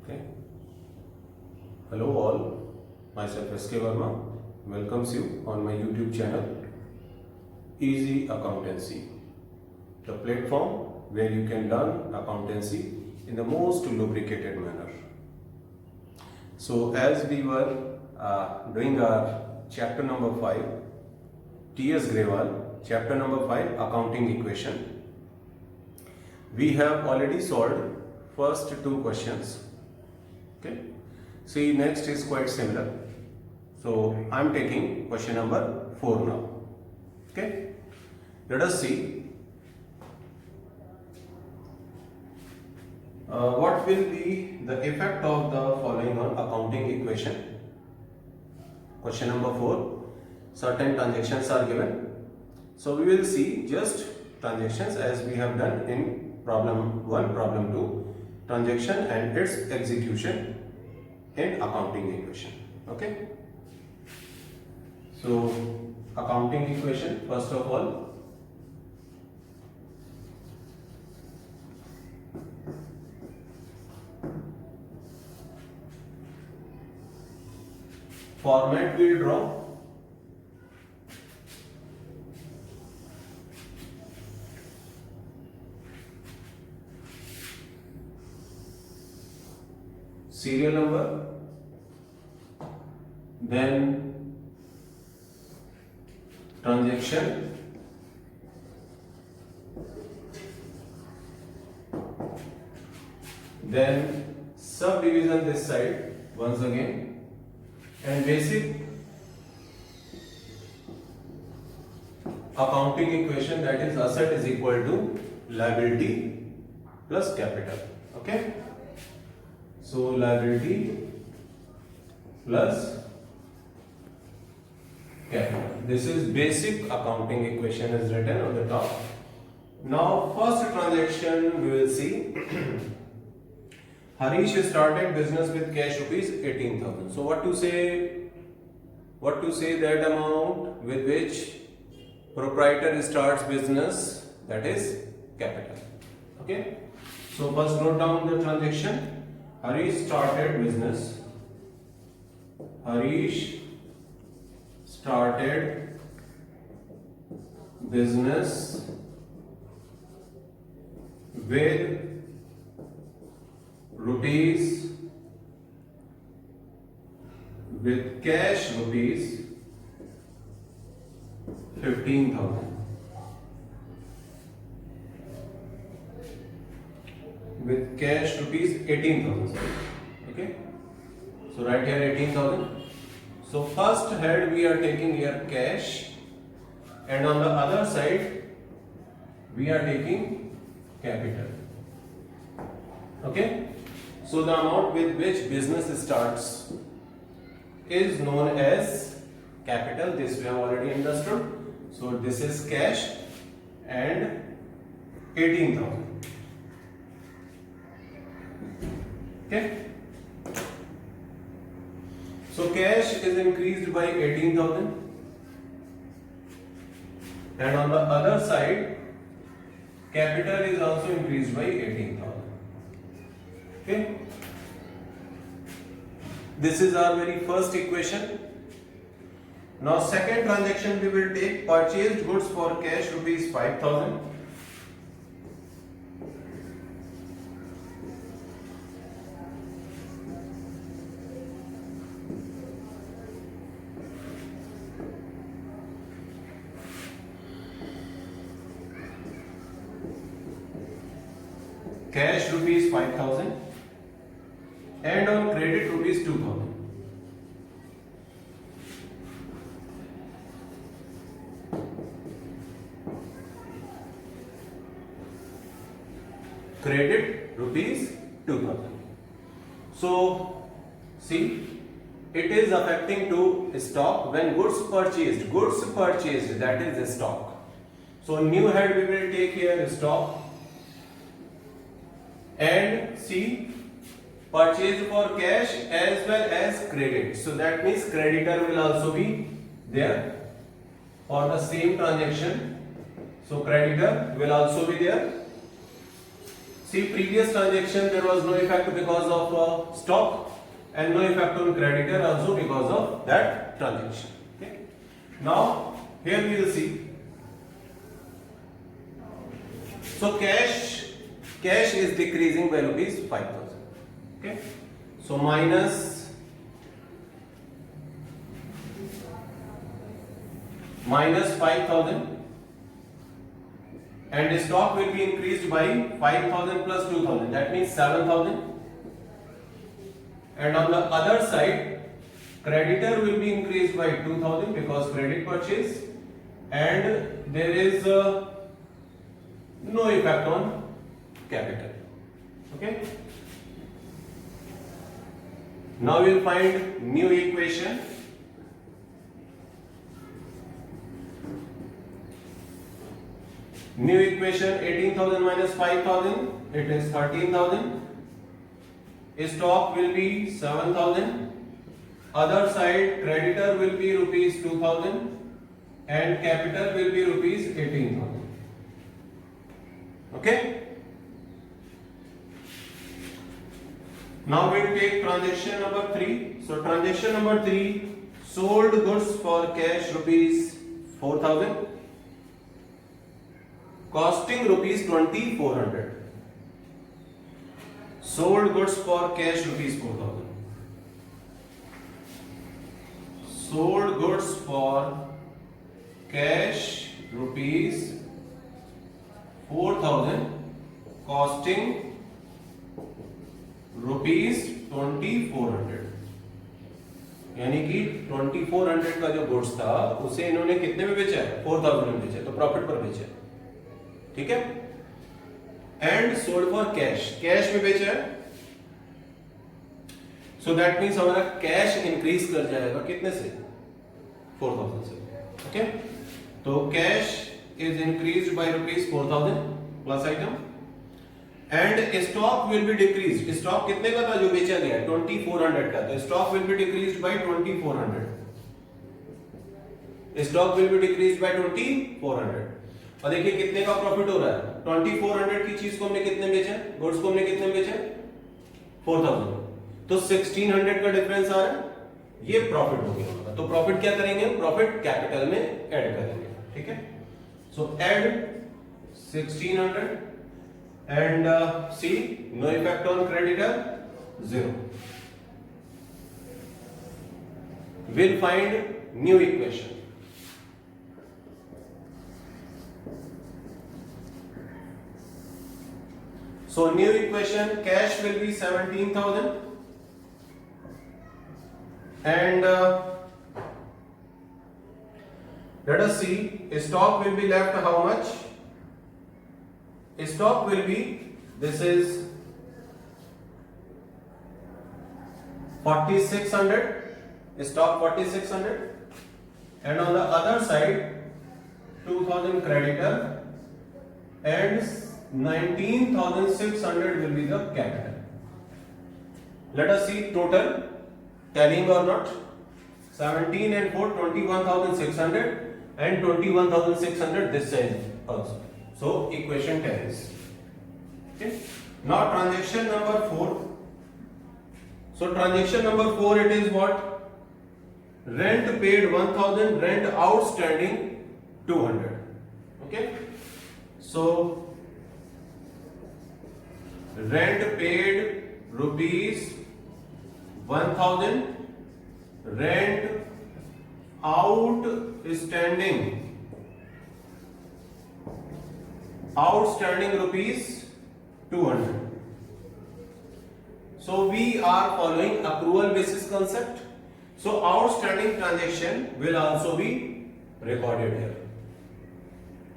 Okay. Hello all, myself SK Verma welcomes you on my YouTube channel Easy Accountancy, the platform where you can learn accountancy in the most lubricated manner. So as we were doing our chapter number 5, T.S. Grewal, chapter number 5, accounting equation, we have already solved first two questions. Okay. See, next is quite similar. So I am taking question number 4 now. Okay. Let us see what will be the effect of the following on accounting equation. Question number 4. Certain transactions are given. So we will see just transactions as we have done in problem 1, problem 2. Transaction and its execution in accounting equation. Okay. So accounting equation, first of all, format we will draw. Serial number, then transaction, then subdivision this side once again, and basic accounting equation, that is asset is equal to liability plus capital. Okay. So liability plus capital. This is basic accounting equation is written on the top. Now first transaction we will see. Harish started business with cash rupees 18,000. So what to say that amount with which proprietor starts business, that is capital. Okay. So first note down the transaction. Harish started business. Harish started business with rupees, with cash rupees 15,000. With cash rupees 18,000. Okay. So right here 18,000. So first head we are taking here cash, and on the other side we are taking capital. Okay. So the amount with which business starts is known as capital. This we have already understood. So this is cash and 18,000. Okay. So cash is increased by 18,000, and on the other side capital is also increased by 18,000. Okay. This is our very first equation. Now second transaction we will take purchased goods for cash rupees 5,000. Cash rupees 5,000 and on credit rupees 2,000. Credit rupees 2,000. So see, it is affecting to stock when goods purchased, that is the stock. So new head we will take here stock. And see, purchase for cash as well as credit. So that means creditor will also be there for the same transaction. So creditor will also be there. See, previous transaction there was no effect because of stock and no effect on creditor also because of that transaction. Okay. Now here we will see. So cash is decreasing by rupees 5,000. Okay. So minus 5,000, and stock will be increased by 5,000 plus 2,000, that means 7,000. And on the other side, creditor will be increased by 2,000 because credit purchase, and there is no effect on capital. Okay. Now we will find new equation. New equation, 18,000 minus 5,000, it is 13,000. Stock will be 7,000. Other side, creditor will be rupees 2,000 and capital will be rupees 18,000. Okay. Now we will take transaction number 3. So transaction number 3, sold goods for cash rupees 4,000. Costing rupees 2,400. Sold goods for cash rupees 4,000. Sold goods for cash rupees 4,000. Costing rupees 2,400. यानी कि 2,400 का जो goods था उसे इन्होंने कितने में बेचा है? 4,000 में बेचा, तो प्रॉफिट पर बेचा है. ठीक है. एंड सोल्ड फॉर कैश में बेचा है, सो दैट मीन्स हमारा कैश इंक्रीज कर जाएगा कितने से? 4,000 से. ओके. तो cash is increase by rupees 4,000 plus item, and stock will be decrease. Stock कितने का था जो बेचा गया? 2,400 का. तो stock will be decrease by 2,400. Stock will be decrease by 2,400. और देखिए कितने का प्रॉफिट हो रहा है? 2,400 की चीज को हमने कितने बेचा? गुड्स को हमने कितने बेचा? 4,000. तो 1,600 का डिफरेंस आ रहा है, ये प्रॉफिट हो गया. तो प्रॉफिट क्या करेंगे? प्रॉफिट कैपिटल में ऐड करेंगे. ठीक है. सो add 1,600 and see, no effect on creditor, 0. We'll find new equation. So new equation, cash will be 17,000 and let us see, stock will be left how much? Stock will be, this is 4,600, stock 4,600, and on the other side 2,000 creditor and 19,600 will be the capital. Let us see total, tallying or not. 17 and 4, 21,600 and 21,600 this side also. So equation tallies. Okay. Now transaction number 4. So transaction number 4, it is what? Rent paid 1,000, rent outstanding 200. Okay. So rent paid rupees 1,000, rent outstanding rupees 200. So we are following accrual basis concept. So outstanding transaction will also be recorded here.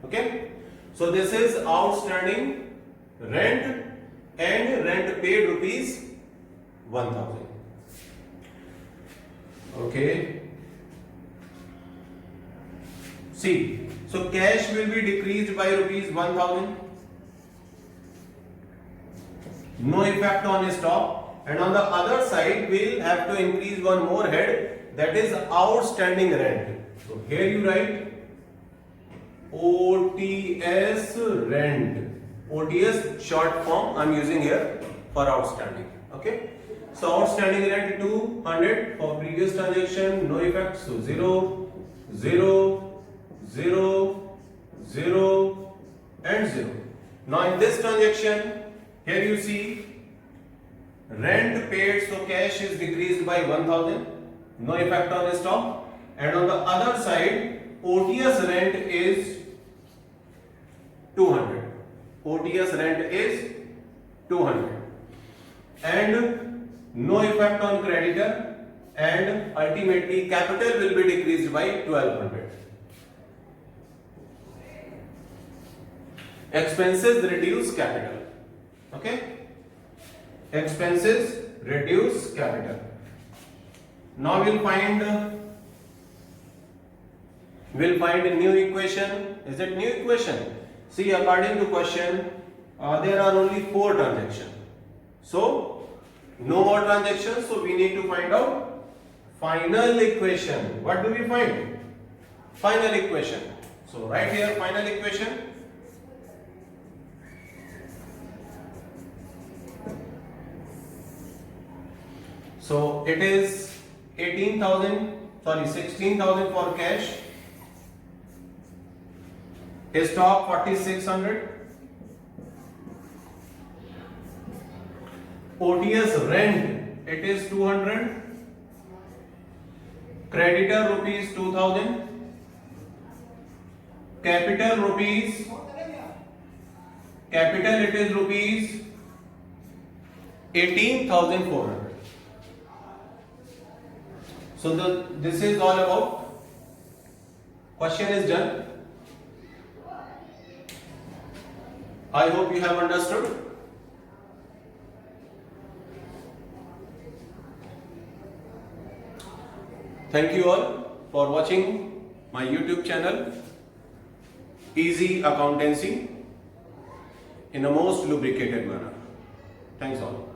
Okay. So this is outstanding rent and rent paid rupees 1,000. Okay. See, so cash will be decreased by rupees 1,000. No effect on stock, and on the other side we'll have to increase one more head, that is outstanding rent. So here you write OTS rent. OTS short form I'm using here for outstanding. Okay. So outstanding rent 200 for previous transaction, no effect. So 0, 0, 0, 0 and 0. Now in this transaction, here you see rent paid, so cash is decreased by 1000, no effect on stock. And on the other side, OTS rent is 200. OTS rent is 200 and no effect on creditor, and ultimately capital will be decreased by 1200. Expenses reduce capital. Okay, expenses reduce capital. Now we'll find a new equation. Is it new equation? See, according to question, there are only 4 transactions. So no more transactions. So we need to find out final equation. What do we find? Final equation. So right here, final equation. So it is 16,000 for cash. Stock 4600. OTS rent, it is 200. Creditor rupees 2000. Capital it is rupees 18,400. So this is all about. Question is done. I hope you have understood. Thank you all for watching my YouTube channel, Easy Accountancy, in a most lubricated manner. Thanks all.